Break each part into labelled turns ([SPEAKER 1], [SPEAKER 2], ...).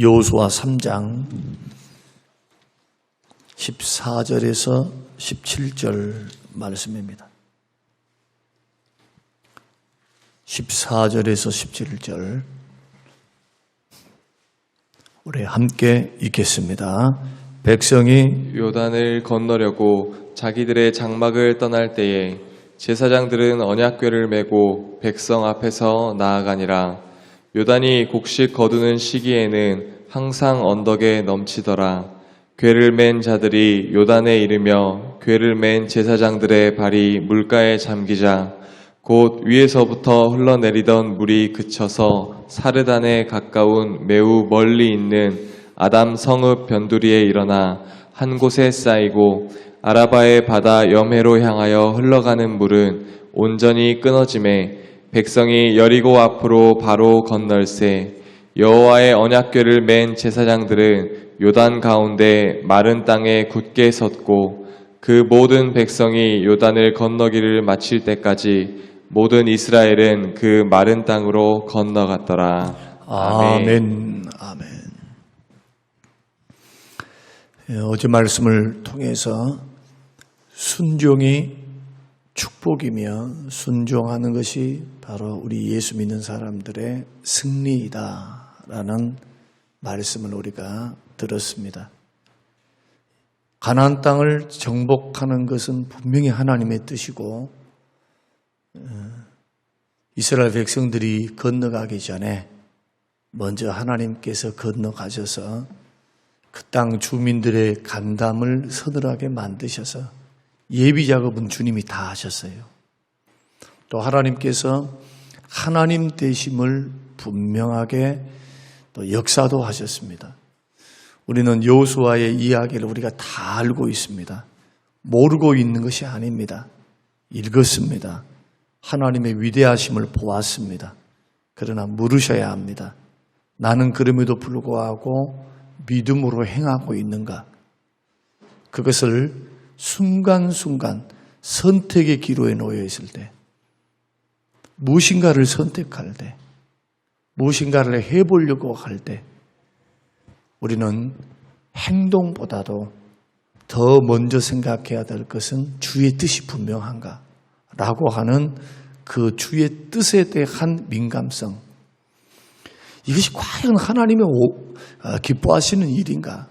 [SPEAKER 1] 여호수아 3장 14절에서 17절 말씀입니다. 14절에서 17절 우리 함께 읽겠습니다. 백성이
[SPEAKER 2] 요단을 건너려고 자기들의 장막을 떠날 때에 제사장들은 언약궤를 메고 백성 앞에서 나아가니라. 요단이 곡식 거두는 시기에는 항상 언덕에 넘치더라. 궤를 맨 자들이 요단에 이르며 궤를 맨 제사장들의 발이 물가에 잠기자 곧 위에서부터 흘러내리던 물이 그쳐서 사르단에 가까운 매우 멀리 있는 아담 성읍 변두리에 일어나 한 곳에 쌓이고 아라바의 바다 염해로 향하여 흘러가는 물은 온전히 끊어짐에 백성이 여리고 앞으로 바로 건널세 여호와의 언약궤를 맨 제사장들은 요단 가운데 마른 땅에 굳게 섰고 그 모든 백성이 요단을 건너기를 마칠 때까지 모든 이스라엘은 그 마른 땅으로 건너갔더라.
[SPEAKER 1] 아멘. 아멘. 어제 말씀을 통해서 순종이 축복이며 순종하는 것이 바로 우리 예수 믿는 사람들의 승리이다라는 말씀을 우리가 들었습니다. 가나안 땅을 정복하는 것은 분명히 하나님의 뜻이고 이스라엘 백성들이 건너가기 전에 먼저 하나님께서 건너가셔서 그 땅 주민들의 간담을 서늘하게 만드셔서 예비 작업은 주님이 다 하셨어요. 또 하나님께서 하나님 되심을 분명하게 또 역사도 하셨습니다. 우리는 여호수아의 이야기를 우리가 다 알고 있습니다. 모르고 있는 것이 아닙니다. 읽었습니다. 하나님의 위대하심을 보았습니다. 그러나 물으셔야 합니다. 나는 그럼에도 불구하고 믿음으로 행하고 있는가? 그것을 순간순간 선택의 기로에 놓여 있을 때, 무엇인가를 선택할 때, 무엇인가를 해보려고 할 때, 우리는 행동보다도 더 먼저 생각해야 될 것은 주의 뜻이 분명한가? 라고 하는 그 주의 뜻에 대한 민감성. 이것이 과연 하나님의 기뻐하시는 일인가?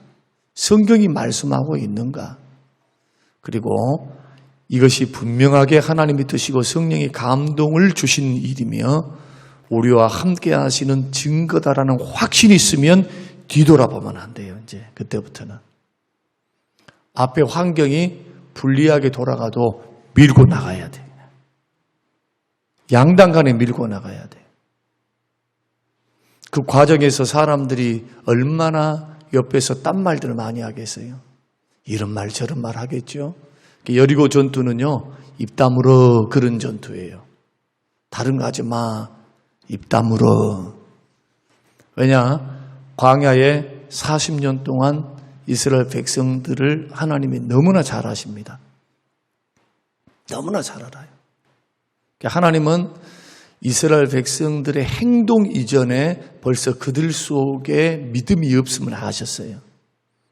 [SPEAKER 1] 성경이 말씀하고 있는가? 그리고 이것이 분명하게 하나님의 뜻이고 성령의 감동을 주신 일이며 우리와 함께 하시는 증거다라는 확신이 있으면 뒤돌아보면 안 돼요. 이제 그때부터는. 앞에 환경이 불리하게 돌아가도 밀고 나가야 돼. 양단간에 밀고 나가야 돼. 그 과정에서 사람들이 얼마나 옆에서 딴 말들을 많이 하겠어요. 이런 말 저런 말 하겠죠. 여리고 전투는요, 입 다물어 그런 전투예요. 다른 거 하지 마. 입 다물어. 왜냐? 광야에 40년 동안 이스라엘 백성들을 하나님이 너무나 잘 아십니다. 너무나 잘 알아요. 하나님은 이스라엘 백성들의 행동 이전에 벌써 그들 속에 믿음이 없음을 아셨어요.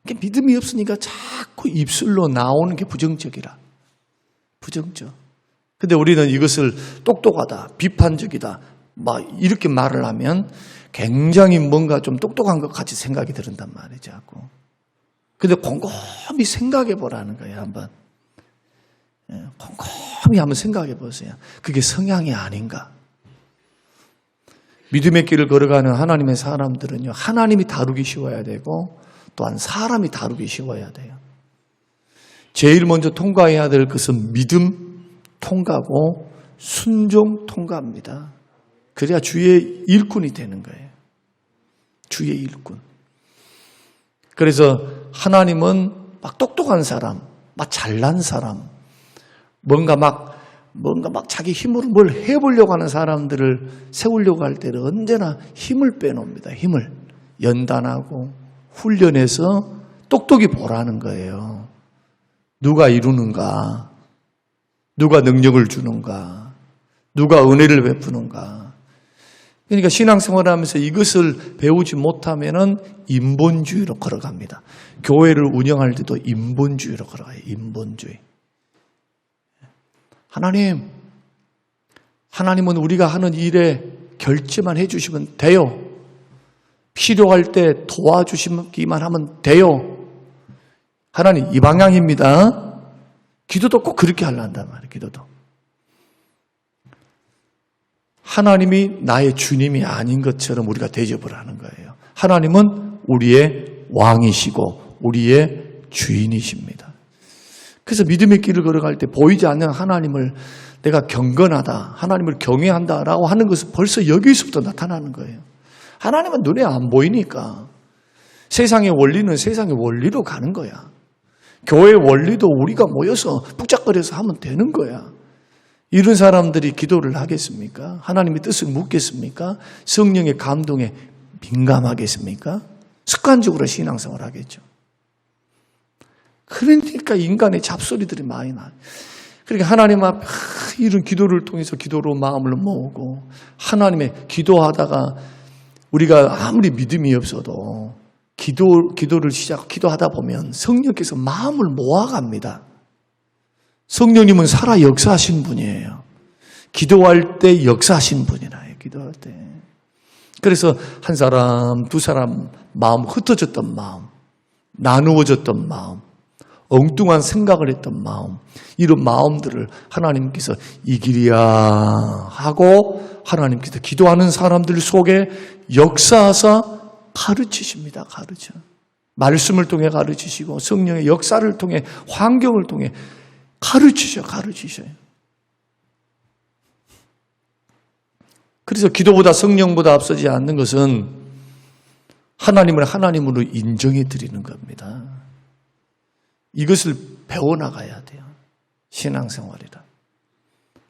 [SPEAKER 1] 믿음이 없으니까 자꾸 입술로 나오는 게 부정적이라. 부정적. 근데 우리는 이것을 똑똑하다, 비판적이다, 막 이렇게 말을 하면 굉장히 뭔가 좀 똑똑한 것 같이 생각이 들은단 말이죠. 자꾸. 근데 곰곰이 생각해 보라는 거예요, 한번. 곰곰이 한번 생각해 보세요. 그게 성향이 아닌가? 믿음의 길을 걸어가는 하나님의 사람들은요, 하나님이 다루기 쉬워야 되고 또한 사람이 다루기 쉬워야 돼요. 제일 먼저 통과해야 될 것은 믿음 통과고 순종 통과입니다. 그래야 주의 일꾼이 되는 거예요. 주의 일꾼. 그래서 하나님은 막 똑똑한 사람, 막 잘난 사람, 뭔가 막 자기 힘으로 뭘 해보려고 하는 사람들을 세우려고 할 때는 언제나 힘을 빼놓습니다. 힘을. 연단하고 훈련해서 똑똑히 보라는 거예요. 누가 이루는가? 누가 능력을 주는가? 누가 은혜를 베푸는가? 그러니까 신앙생활을 하면서 이것을 배우지 못하면은 인본주의로 걸어갑니다. 교회를 운영할 때도 인본주의로 걸어가요. 인본주의. 하나님은 우리가 하는 일에 결제만 해주시면 돼요. 필요할 때 도와주시기만 하면 돼요. 하나님 이 방향입니다. 기도도 꼭 그렇게 하려한단 말이에요. 기도도. 하나님이 나의 주님이 아닌 것처럼 우리가 대접을 하는 거예요. 하나님은 우리의 왕이시고 우리의 주인이십니다. 그래서 믿음의 길을 걸어갈 때 보이지 않는 하나님을 내가 경건하다, 하나님을 경외한다라고 하는 것은 벌써 여기서부터 나타나는 거예요. 하나님은 눈에 안 보이니까 세상의 원리는 세상의 원리로 가는 거야. 교회 원리도 우리가 모여서 북적거려서 하면 되는 거야. 이런 사람들이 기도를 하겠습니까? 하나님의 뜻을 묻겠습니까? 성령의 감동에 민감하겠습니까? 습관적으로 신앙생활을 하겠죠. 그러니까 인간의 잡소리들이 많이 나요. 그러니까 하나님 앞에 이런 기도를 통해서 기도로 마음을 모으고 하나님의 기도하다가 우리가 아무리 믿음이 없어도 기도를 기도하다 보면 성령께서 마음을 모아갑니다. 성령님은 살아 역사하신 분이에요. 기도할 때 역사하신 분이라요. 기도할 때. 그래서 한 사람, 두 사람 마음 흩어졌던 마음, 나누어졌던 마음, 엉뚱한 생각을 했던 마음, 이런 마음들을 하나님께서 이 길이야 하고 하나님께서 기도하는 사람들 속에 역사하사 가르치십니다. 가르쳐. 말씀을 통해 가르치시고 성령의 역사를 통해 환경을 통해 가르치셔요. 그래서 기도보다 성령보다 앞서지 않는 것은 하나님을 하나님으로 인정해 드리는 겁니다. 이것을 배워나가야 돼요. 신앙생활이라.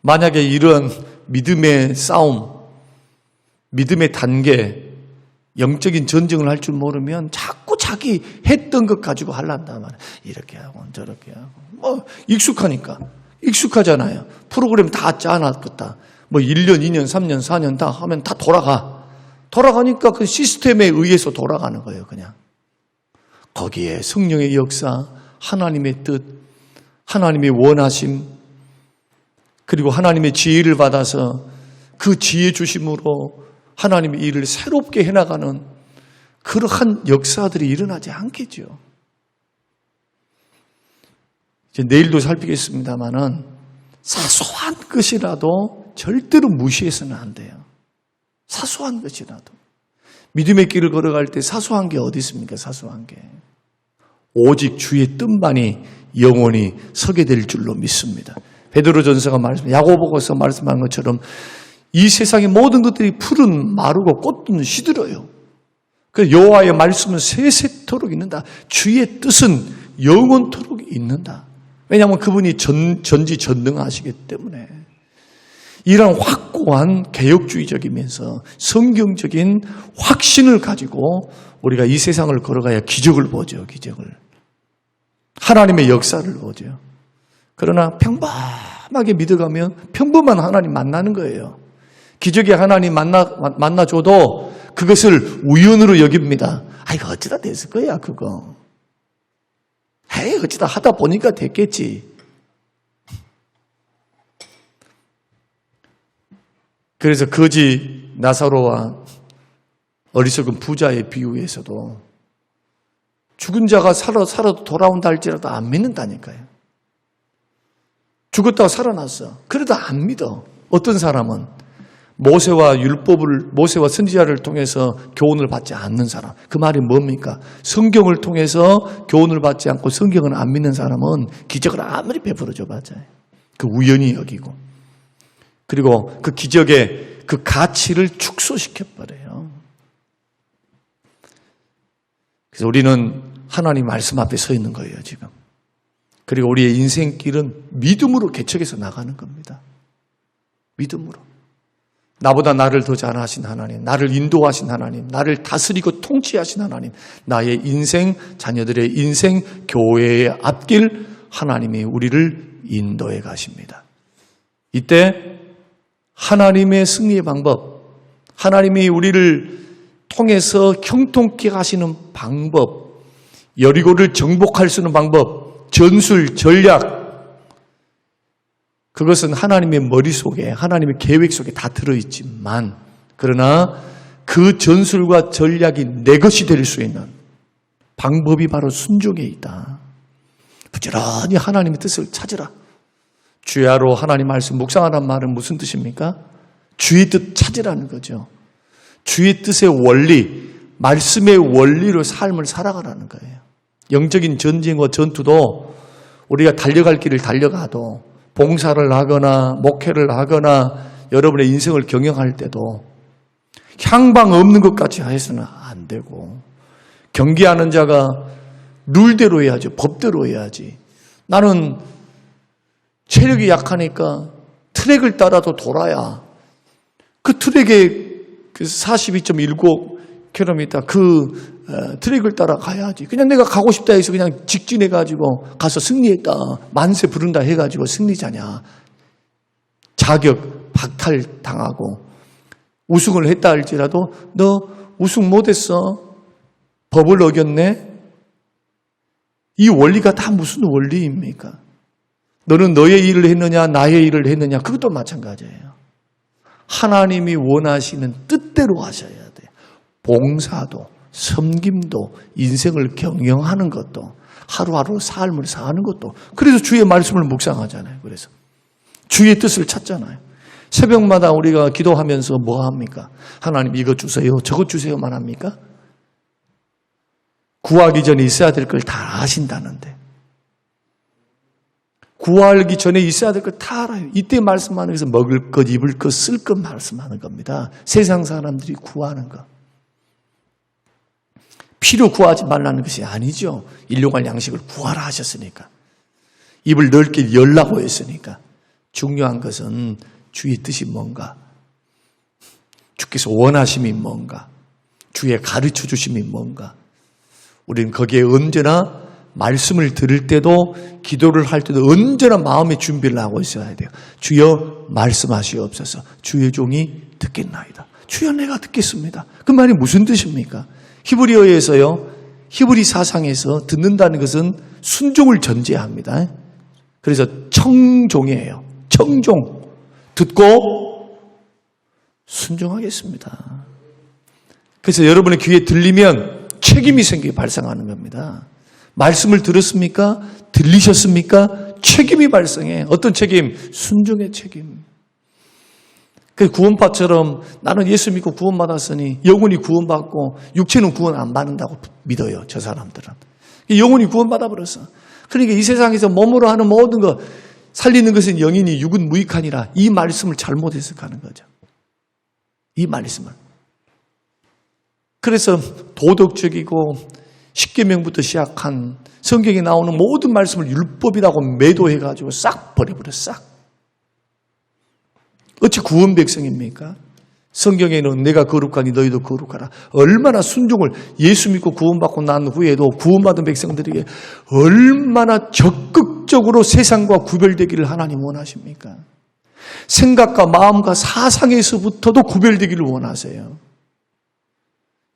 [SPEAKER 1] 만약에 이런 믿음의 싸움, 믿음의 단계, 영적인 전쟁을 할 줄 모르면 자꾸 자기 했던 것 가지고 하란단 말이에요. 이렇게 하고 저렇게 하고. 익숙하니까. 익숙하잖아요. 프로그램 다 짜놨겠다. 1년, 2년, 3년, 4년 다 하면 다 돌아가. 돌아가니까 그 시스템에 의해서 돌아가는 거예요, 그냥. 거기에 성령의 역사, 하나님의 뜻, 하나님의 원하심, 그리고 하나님의 지혜를 받아서 그 지혜 주심으로 하나님의 일을 새롭게 해나가는 그러한 역사들이 일어나지 않겠죠. 이제 내일도 살피겠습니다만은 사소한 것이라도 절대로 무시해서는 안 돼요. 사소한 것이라도. 믿음의 길을 걸어갈 때 사소한 게 어디 있습니까? 사소한 게. 오직 주의 뜻만이 영원히 서게 될 줄로 믿습니다. 베드로전서가 야고보서 말씀한 것처럼 이 세상의 모든 것들이 풀은 마르고 꽃은 시들어요. 그 여호와의 말씀은 세세토록 있는다. 주의 뜻은 영원토록 있는다. 왜냐하면 그분이 전지전능하시기 때문에. 이런 확고한 개혁주의적이면서 성경적인 확신을 가지고 우리가 이 세상을 걸어가야 기적을 보죠. 기적을. 하나님의 역사를 보죠. 그러나 평범하게 믿어가면 평범한 하나님 만나는 거예요. 기적의 하나님 만나줘도 그것을 우연으로 여깁니다. 이거 어쩌다 됐을 거야, 그거. 어쩌다 하다 보니까 됐겠지. 그래서 거지 나사로와 어리석은 부자의 비유에서도 죽은 자가 살아도 돌아온다 할지라도 안 믿는다니까요. 죽었다가 살아났어. 그래도 안 믿어. 어떤 사람은 모세와 선지자를 통해서 교훈을 받지 않는 사람. 그 말이 뭡니까? 성경을 통해서 교훈을 받지 않고 성경을 안 믿는 사람은 기적을 아무리 베풀어줘 봤자 그 우연히 여기고 그리고 그 기적의 그 가치를 축소시켜버려요. 그래서 우리는 하나님 말씀 앞에 서 있는 거예요, 지금. 그리고 우리의 인생길은 믿음으로 개척해서 나가는 겁니다. 믿음으로. 나보다 나를 더 잘하신 하나님, 나를 인도하신 하나님, 나를 다스리고 통치하신 하나님, 나의 인생, 자녀들의 인생, 교회의 앞길 하나님이 우리를 인도해 가십니다. 이때 하나님의 승리의 방법, 하나님이 우리를 통해서 형통케 하시는 방법, 여리고를 정복할 수 있는 방법, 전술, 전략, 그것은 하나님의 머릿속에, 하나님의 계획 속에 다 들어있지만, 그러나 그 전술과 전략이 내 것이 될 수 있는 방법이 바로 순종에 있다. 부지런히 하나님의 뜻을 찾으라. 주야로 하나님 말씀 묵상하라는 말은 무슨 뜻입니까? 주의 뜻 찾으라는 거죠. 주의 뜻의 원리, 말씀의 원리로 삶을 살아가라는 거예요. 영적인 전쟁과 전투도 우리가 달려갈 길을 달려가도, 봉사를 하거나 목회를 하거나 여러분의 인생을 경영할 때도 향방 없는 것까지 해서는 안 되고, 경기하는 자가 룰대로 해야지, 법대로 해야지. 나는 체력이 약하니까 트랙을 따라도 돌아야 그 트랙에 42.19km 그 트랙을 따라 가야지. 그냥 내가 가고 싶다 해서 그냥 직진해가지고 가서 승리했다, 만세 부른다 해가지고 승리자냐. 자격 박탈당하고 우승을 했다 할지라도 너 우승 못했어, 법을 어겼네. 이 원리가 다 무슨 원리입니까? 너는 너의 일을 했느냐 나의 일을 했느냐, 그것도 마찬가지예요. 하나님이 원하시는 뜻대로 하셔야 돼요. 봉사도, 섬김도, 인생을 경영하는 것도, 하루하루 삶을 사는 것도. 그래서 주의 말씀을 묵상하잖아요. 그래서 주의 뜻을 찾잖아요. 새벽마다 우리가 기도하면서 뭐 합니까? 하나님 이거 주세요, 저거 주세요만 합니까? 구하기 전에 있어야 될 걸 다 아신다는데, 구하기 전에 있어야 될 걸 다 알아요. 이때 말씀하는 것은 먹을 것, 입을 것, 쓸 것 말씀하는 겁니다. 세상 사람들이 구하는 것. 필요 구하지 말라는 것이 아니죠. 일용할 양식을 구하라 하셨으니까, 입을 넓게 열라고 했으니까. 중요한 것은 주의 뜻이 뭔가, 주께서 원하심이 뭔가, 주의 가르쳐 주심이 뭔가. 우리는 거기에 언제나 말씀을 들을 때도, 기도를 할 때도 언제나 마음의 준비를 하고 있어야 돼요. 주여 말씀하시옵소서. 주의 종이 듣겠나이다. 주여 내가 듣겠습니다. 그 말이 무슨 뜻입니까? 히브리어에서요, 히브리 사상에서 듣는다는 것은 순종을 전제합니다. 그래서 청종이에요. 청종. 듣고 순종하겠습니다. 그래서 여러분의 귀에 들리면 책임이 발생하는 겁니다. 말씀을 들었습니까? 들리셨습니까? 책임이 발생해. 어떤 책임? 순종의 책임. 그 구원파처럼 나는 예수 믿고 구원받았으니 영혼이 구원받고 육체는 구원 안 받는다고 믿어요. 저 사람들은. 영혼이 구원받아버렸어. 그러니까 이 세상에서 몸으로 하는 모든 것, 살리는 것은 영이니 육은 무익하니라. 이 말씀을 잘못 해석하는 거죠. 이 말씀을. 그래서 도덕적이고 십계명부터 시작한 성경에 나오는 모든 말씀을 율법이라고 매도해가지고 싹 버려버려, 싹. 어찌 구원 백성입니까? 성경에는 내가 거룩하니 너희도 거룩하라. 얼마나 순종을, 예수 믿고 구원받고 난 후에도 구원받은 백성들에게 얼마나 적극적으로 세상과 구별되기를 하나님 원하십니까? 생각과 마음과 사상에서부터도 구별되기를 원하세요.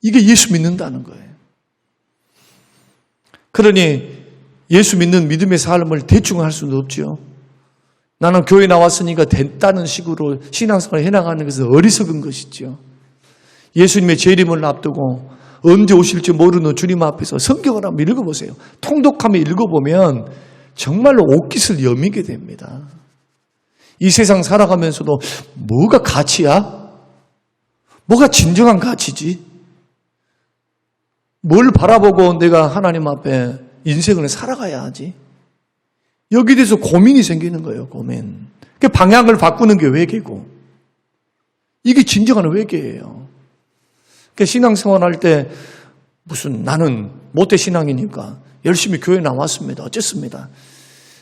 [SPEAKER 1] 이게 예수 믿는다는 거예요. 그러니 예수 믿는 믿음의 삶을 대충 할 수는 없죠. 나는 교회 나왔으니까 됐다는 식으로 신앙생활을 해나가는 것은 어리석은 것이죠. 예수님의 재림을 앞두고 언제 오실지 모르는 주님 앞에서 성경을 한번 읽어보세요. 통독하며 읽어보면 정말로 옷깃을 여미게 됩니다. 이 세상 살아가면서도 뭐가 가치야? 뭐가 진정한 가치지? 뭘 바라보고 내가 하나님 앞에 인생을 살아가야 하지? 여기에 대해서 고민이 생기는 거예요, 고민. 그 방향을 바꾸는 게 회개고. 이게 진정한 회개예요. 그러니까 신앙생활 할 때 무슨 나는 모태신앙이니까 열심히 교회 나왔습니다. 어쨌습니다.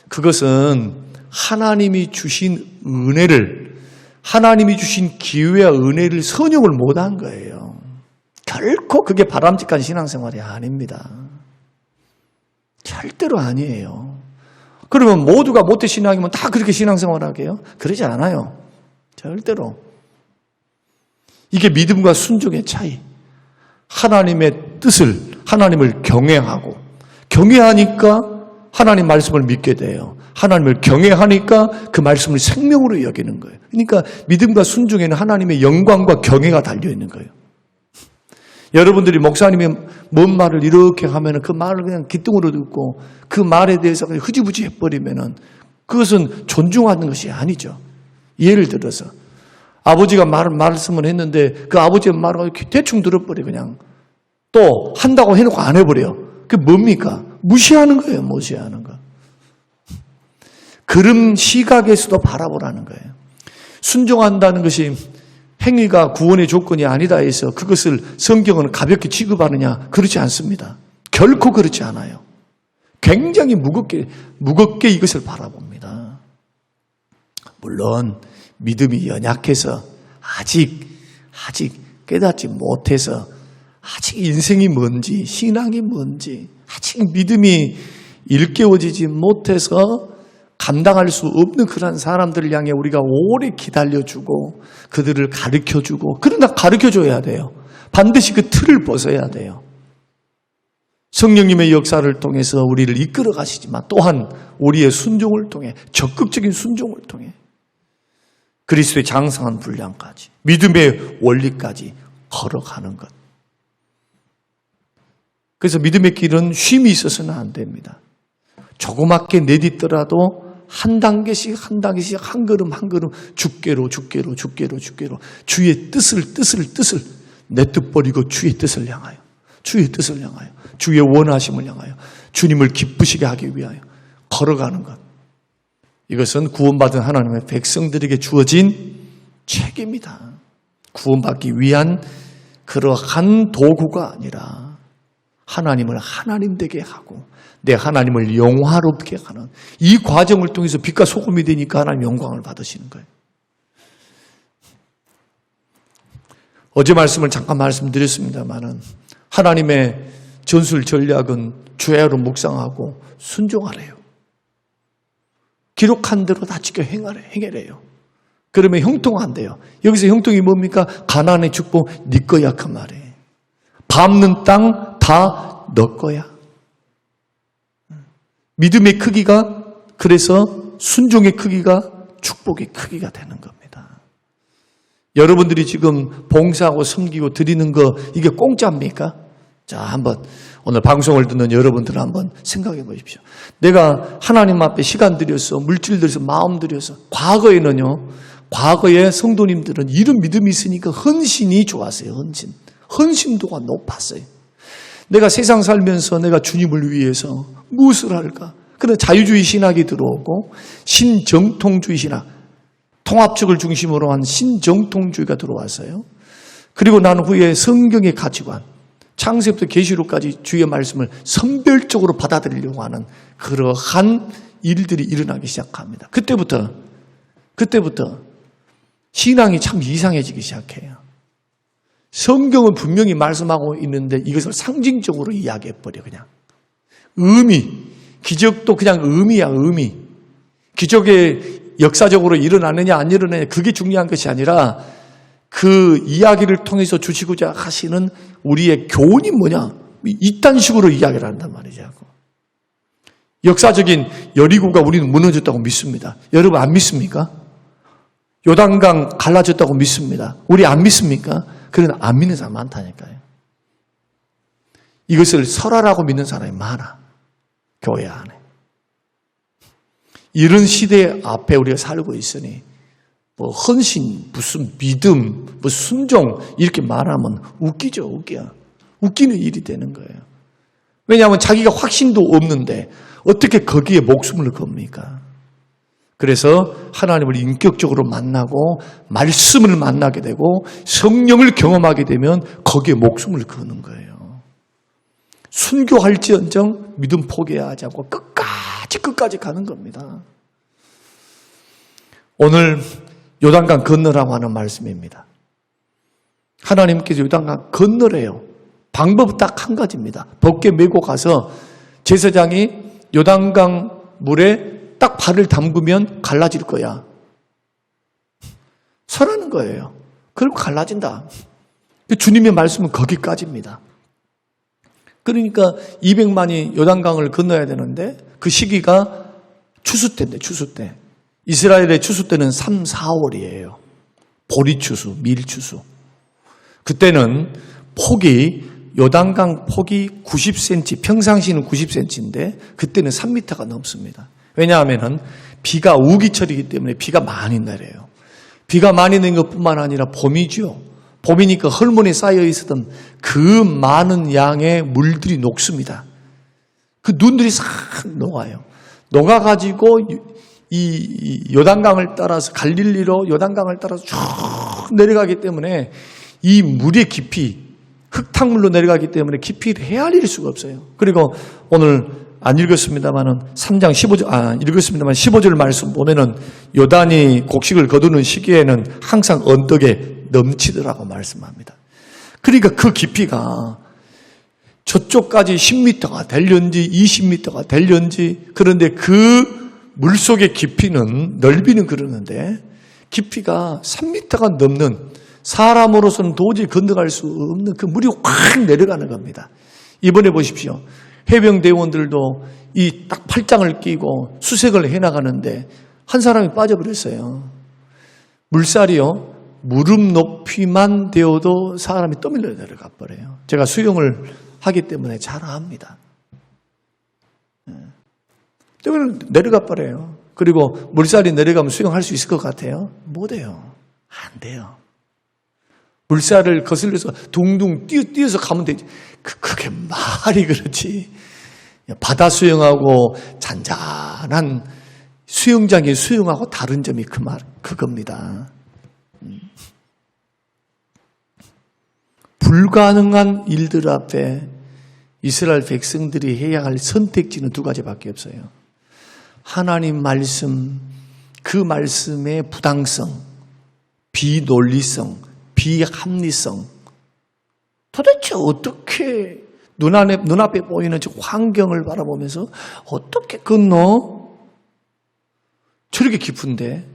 [SPEAKER 1] 그것은 하나님이 주신 은혜를, 하나님이 주신 기회와 은혜를 선용을 못한 거예요. 결코 그게 바람직한 신앙생활이 아닙니다. 절대로 아니에요. 그러면 모두가 모태신앙이면 다 그렇게 신앙생활을 하게요? 그러지 않아요. 절대로. 이게 믿음과 순종의 차이. 하나님의 뜻을, 하나님을 경외하고, 경외하니까 하나님 말씀을 믿게 돼요. 하나님을 경외하니까 그 말씀을 생명으로 여기는 거예요. 그러니까 믿음과 순종에는 하나님의 영광과 경외가 달려있는 거예요. 여러분들이 목사님이 뭔 말을 이렇게 하면 그 말을 그냥 기뚱으로 듣고 그 말에 대해서 그냥 흐지부지 해버리면 그것은 존중하는 것이 아니죠. 예를 들어서 아버지가 말씀을 했는데 그 아버지의 말을 이렇게 대충 들어버려 그냥 또 한다고 해놓고 안 해버려. 그게 뭡니까? 무시하는 거예요. 무시하는 거. 그런 시각에서도 바라보라는 거예요. 순종한다는 것이 행위가 구원의 조건이 아니다 해서 그것을 성경은 가볍게 취급하느냐? 그렇지 않습니다. 결코 그렇지 않아요. 굉장히 무겁게 이것을 바라봅니다. 물론 믿음이 연약해서 아직 깨닫지 못해서 아직 인생이 뭔지 신앙이 뭔지 아직 믿음이 일깨워지지 못해서 감당할 수 없는 그런 사람들을 향해 우리가 오래 기다려주고 그들을 가르쳐주고 그러나 가르쳐줘야 돼요. 반드시 그 틀을 벗어야 돼요. 성령님의 역사를 통해서 우리를 이끌어 가시지만 또한 우리의 순종을 통해 적극적인 순종을 통해 그리스도의 장성한 분량까지 믿음의 원리까지 걸어가는 것. 그래서 믿음의 길은 쉼이 있어서는 안 됩니다. 조그맣게 내딛더라도 한 단계씩 한 걸음 주께로 주의 뜻을 내 뜻 버리고 주의 뜻을 향하여 주의 원하심을 향하여 주님을 기쁘시게 하기 위하여 걸어가는 것. 이것은 구원받은 하나님의 백성들에게 주어진 책임이다. 구원받기 위한 그러한 도구가 아니라 하나님을 하나님 되게 하고 내 하나님을 영화롭게 하는 이 과정을 통해서 빛과 소금이 되니까 하나님 영광을 받으시는 거예요. 어제 말씀을 잠깐 말씀드렸습니다만은 하나님의 전술 전략은 주야로 묵상하고 순종하래요. 기록한 대로 다 지켜 행하래요. 그러면 형통한대요. 여기서 형통이 뭡니까? 가나안의 축복 네 거야 그 말이에요. 밟는 땅 다 너 거야. 믿음의 크기가 그래서 순종의 크기가 축복의 크기가 되는 겁니다. 여러분들이 지금 봉사하고 섬기고 드리는 거 이게 공짜입니까? 자, 한번 오늘 방송을 듣는 여러분들 한번 생각해 보십시오. 내가 하나님 앞에 시간 들여서 물질 들여서 마음 들여서 과거에 성도님들은 이런 믿음이 있으니까 헌신이 좋았어요. 헌신도가 높았어요. 내가 세상 살면서 내가 주님을 위해서 무엇을 할까? 그런 자유주의 신학이 들어오고 신정통주의 신학, 통합적을 중심으로 한 신정통주의가 들어왔어요. 그리고 난 후에 성경의 가치관, 창세부터 계시록까지 주의 말씀을 선별적으로 받아들이려고 하는 그러한 일들이 일어나기 시작합니다. 그때부터 신앙이 참 이상해지기 시작해요. 성경은 분명히 말씀하고 있는데 이것을 상징적으로 이야기해버려 그냥. 기적도 그냥 의미야. 기적이 역사적으로 일어나느냐 안 일어나느냐 그게 중요한 것이 아니라 그 이야기를 통해서 주시고자 하시는 우리의 교훈이 뭐냐. 이딴 식으로 이야기를 한단 말이죠. 역사적인 여리고가 우리는 무너졌다고 믿습니다. 여러분 안 믿습니까? 요단강 갈라졌다고 믿습니다. 우리 안 믿습니까? 그러나 안 믿는 사람 많다니까요. 이것을 설화라고 믿는 사람이 많아. 교회 안에. 이런 시대 앞에 우리가 살고 있으니 뭐 헌신, 무슨 믿음, 뭐 순종 이렇게 말하면 웃기죠. 웃기는 일이 되는 거예요. 왜냐하면 자기가 확신도 없는데 어떻게 거기에 목숨을 겁니까? 그래서 하나님을 인격적으로 만나고 말씀을 만나게 되고 성령을 경험하게 되면 거기에 목숨을 거는 거예요. 순교할지언정 믿음 포기하지 않고 끝까지 가는 겁니다. 오늘 요단강 건너라고 하는 말씀입니다. 하나님께서 요단강 건너래요. 방법은 딱 한 가지입니다. 벗게 메고 가서 제사장이 요단강 물에 딱 발을 담그면 갈라질 거야. 설하는 거예요. 그리고 갈라진다. 주님의 말씀은 거기까지입니다. 그러니까 200만이 요단강을 건너야 되는데 그 시기가 추수 때인데, 추수 때. 이스라엘의 추수 때는 3, 4월이에요. 보리추수, 밀추수. 그때는 요단강 폭이 90cm, 평상시는 90cm인데 그때는 3m가 넘습니다. 왜냐하면 비가 우기철이기 때문에 비가 많이 내려요. 비가 많이 내는 것뿐만 아니라 봄이죠. 봄이니까 헐몬에 쌓여 있었던 그 많은 양의 물들이 녹습니다. 그 눈들이 싹 녹아요. 녹아가지고 이 요단강을 따라서 갈릴리로 요단강을 따라서 쭉 내려가기 때문에 이 물의 깊이, 흙탕물로 내려가기 때문에 깊이를 헤아릴 수가 없어요. 그리고 오늘 안 읽었습니다만은 3장 15절, 읽었습니다만 15절 말씀 보면은 요단이 곡식을 거두는 시기에는 항상 언덕에 넘치더라고 말씀합니다. 그러니까 그 깊이가 저쪽까지 10m가 될련지 20m가 될련지, 그런데 그 물속의 깊이는, 넓이는 그러는데 깊이가 3m가 넘는, 사람으로서는 도저히 건너갈 수 없는 그 물이 확 내려가는 겁니다. 이번에 보십시오. 해병대원들도 이 딱 팔짱을 끼고 수색을 해나가는데 한 사람이 빠져버렸어요. 물살이요, 무릎 높이만 되어도 사람이 떠밀려 내려가 버려요. 제가 수영을 하기 때문에 잘 압니다. 떠밀려 내려가 버려요. 그리고 물살이 내려가면 수영할 수 있을 것 같아요? 못해요. 안 돼요. 물살을 거슬려서 둥둥 뛰어서 가면 되지. 그게 말이 그렇지. 바다 수영하고 잔잔한 수영장에 수영하고 다른 점이 그겁니다. 불가능한 일들 앞에 이스라엘 백성들이 해야 할 선택지는 두 가지밖에 없어요. 하나님 말씀, 그 말씀의 부당성, 비논리성, 비합리성. 도대체 어떻게 눈앞에 보이는 저 환경을 바라보면서 어떻게 건너? 저렇게 깊은데,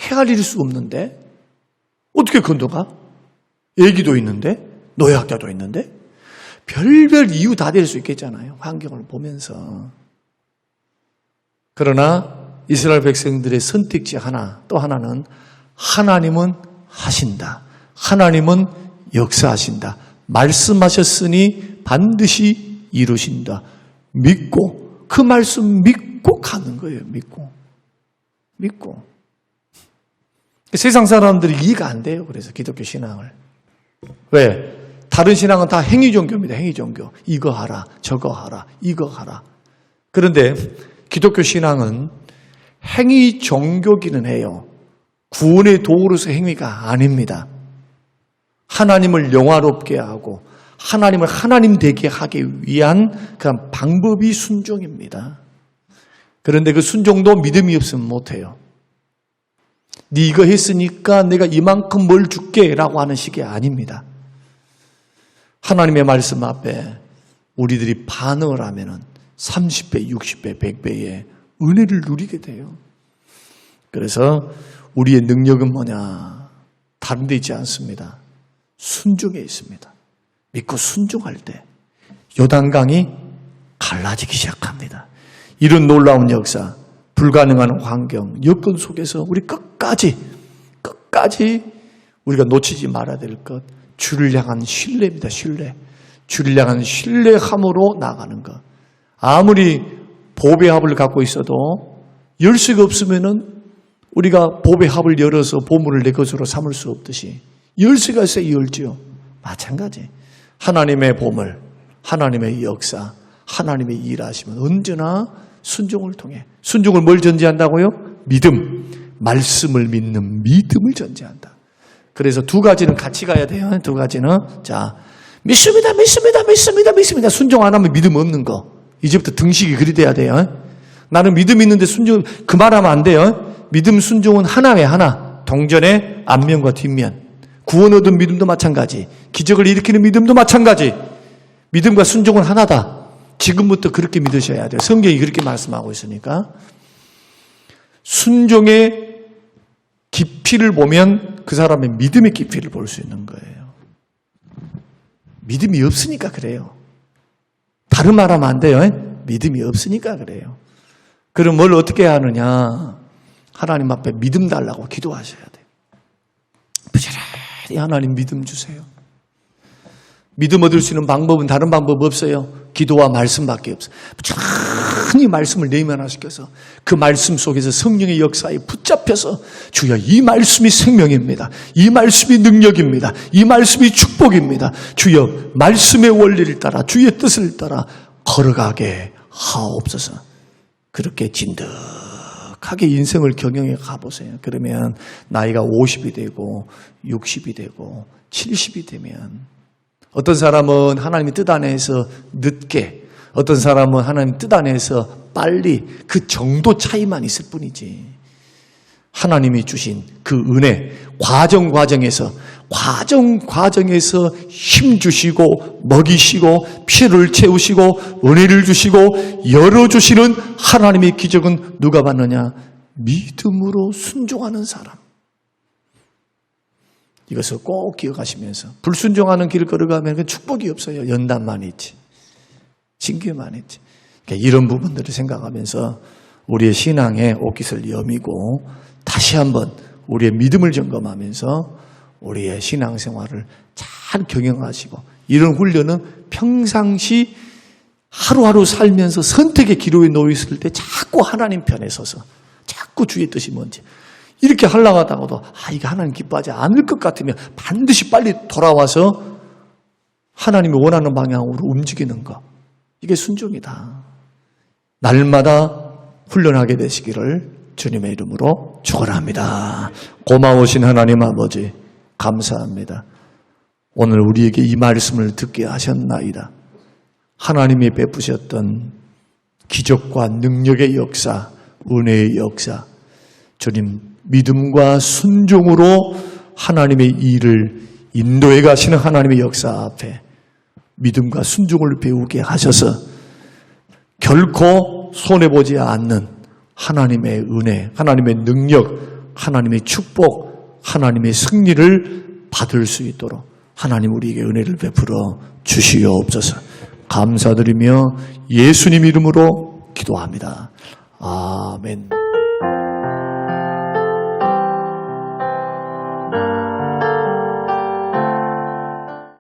[SPEAKER 1] 헤아릴 수 없는데, 어떻게 건너가? 애기도 있는데, 노약자도 있는데, 별별 이유 다 될 수 있겠잖아요. 환경을 보면서. 그러나 이스라엘 백성들의 선택지 하나, 또 하나는 하나님은 하신다. 하나님은 역사하신다. 말씀하셨으니 반드시 이루신다. 믿고, 그 말씀 믿고 가는 거예요. 믿고. 세상 사람들이 이해가 안 돼요. 그래서 기독교 신앙을. 왜? 다른 신앙은 다 행위 종교입니다. 행위 종교. 이거 하라, 저거 하라, 이거 하라. 그런데 기독교 신앙은 행위 종교기는 해요. 구원의 도구로서 행위가 아닙니다. 하나님을 영화롭게 하고 하나님을 하나님 되게 하기 위한 그런 방법이 순종입니다. 그런데 그 순종도 믿음이 없으면 못해요. 네 이거 했으니까 내가 이만큼 뭘 줄게 라고 하는 식이 아닙니다. 하나님의 말씀 앞에 우리들이 반응을 하면은 30배, 60배, 100배의 은혜를 누리게 돼요. 그래서 우리의 능력은 뭐냐? 다른 데 있지 않습니다. 순종에 있습니다. 믿고 순종할 때 요단강이 갈라지기 시작합니다. 이런 놀라운 역사, 불가능한 환경, 여건 속에서 우리 끝까지 우리가 놓치지 말아야 될 것, 주를 향한 신뢰입니다. 신뢰. 주를 향한 신뢰함으로 나아가는 것. 아무리 보배 합을 갖고 있어도 열쇠가 없으면은 우리가 보배 합을 열어서 보물을 내 것으로 삼을 수 없듯이 열쇠가 있어야 열지요. 마찬가지. 하나님의 보물, 하나님의 역사, 하나님의 일하심은 언제나 순종을 통해. 순종을 뭘 전제한다고요? 믿음. 말씀을 믿는 믿음을 전제한다. 그래서 두 가지는 같이 가야 돼요. 두 가지는. 자, 믿습니다. 순종 안 하면 믿음 없는 거. 이제부터 등식이 그리 돼야 돼요. 나는 믿음 있는데 순종 그만하면 안 돼요. 믿음 순종은 하나에 하나. 동전의 앞면과 뒷면. 구원 얻은 믿음도 마찬가지. 기적을 일으키는 믿음도 마찬가지. 믿음과 순종은 하나다. 지금부터 그렇게 믿으셔야 돼요. 성경이 그렇게 말씀하고 있으니까. 순종의 깊이를 보면 그 사람의 믿음의 깊이를 볼 수 있는 거예요. 믿음이 없으니까 그래요. 다른 말 하면 안 돼요. 믿음이 없으니까 그래요. 그럼 뭘 어떻게 해야 하느냐? 하나님 앞에 믿음 달라고 기도하셔야 돼요. 부지런히 하나님 믿음 주세요. 믿음 얻을 수 있는 방법은 다른 방법 없어요. 기도와 말씀밖에 없어요. 부지런히 말씀을 내면화시켜서 그 말씀 속에서 성령의 역사에 붙잡혀서 주여 이 말씀이 생명입니다. 이 말씀이 능력입니다. 이 말씀이 축복입니다. 주여 말씀의 원리를 따라 주의 뜻을 따라 걸어가게 하옵소서. 그렇게 진득하게 인생을 경영해 가보세요. 그러면 나이가 50이 되고 60이 되고 70이 되면 어떤 사람은 하나님의 뜻 안에서 늦게, 어떤 사람은 하나님 뜻 안에서 빨리, 그 정도 차이만 있을 뿐이지. 하나님이 주신 그 은혜, 과정에서 힘 주시고 먹이시고 피를 채우시고 은혜를 주시고 열어주시는 하나님의 기적은 누가 받느냐? 믿음으로 순종하는 사람. 이것을 꼭 기억하시면서 불순종하는 길을 걸어가면 그 축복이 없어요. 연단만 있지. 징계만 있지. 그러니까 이런 부분들을 생각하면서 우리의 신앙의 옷깃을 여미고 다시 한번 우리의 믿음을 점검하면서 우리의 신앙생활을 잘 경영하시고, 이런 훈련은 평상시 하루하루 살면서 선택의 기로에 놓여 있을 때 자꾸 하나님 편에 서서 자꾸 주의 뜻이 뭔지 이렇게 하려고 하다가도 이게 하나님 기뻐하지 않을 것 같으면 반드시 빨리 돌아와서 하나님이 원하는 방향으로 움직이는 것, 이게 순종이다. 날마다 훈련하게 되시기를 주님의 이름으로 축원합니다. 고마우신 하나님 아버지 감사합니다. 오늘 우리에게 이 말씀을 듣게 하셨나이다. 하나님이 베푸셨던 기적과 능력의 역사, 은혜의 역사, 주님 믿음과 순종으로 하나님의 일을 인도해 가시는 하나님의 역사 앞에 믿음과 순종을 배우게 하셔서 결코 손해보지 않는 하나님의 은혜, 하나님의 능력, 하나님의 축복, 하나님의 승리를 받을 수 있도록 하나님 우리에게 은혜를 베풀어 주시옵소서. 감사드리며 예수님 이름으로 기도합니다. 아멘.